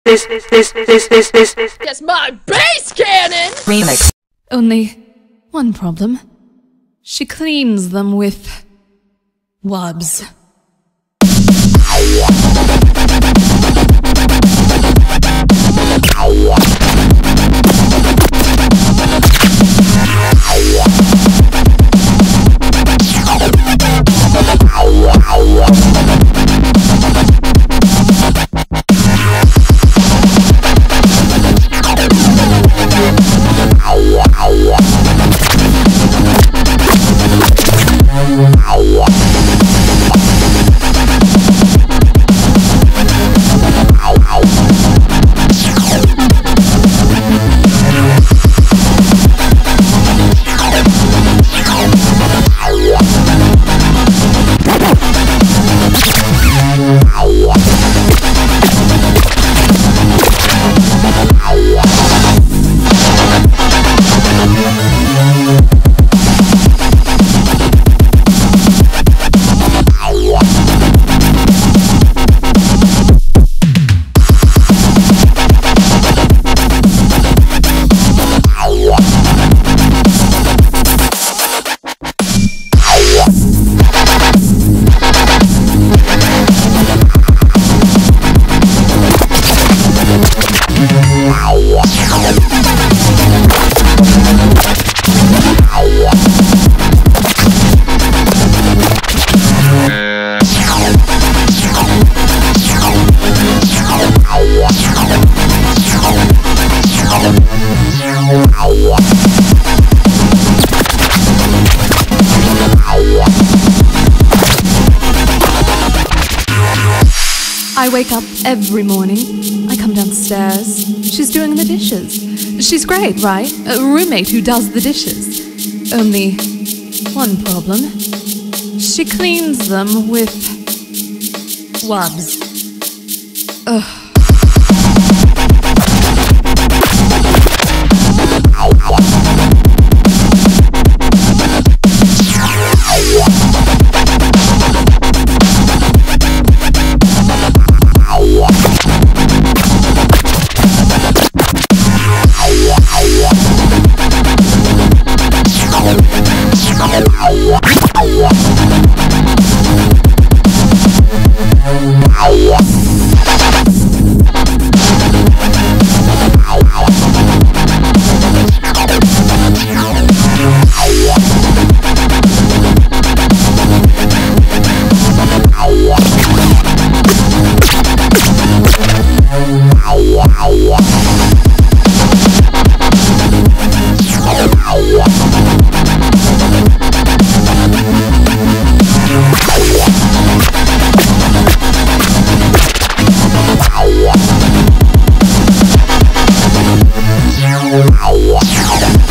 That's my bass cannon! Remix. Only one problem. She cleans them with WUBs. I wake up every morning. I come downstairs. She's doing the dishes. She's great, right? A roommate who does the dishes. Only one problem. She cleans them with WUBs. Ugh. Wow.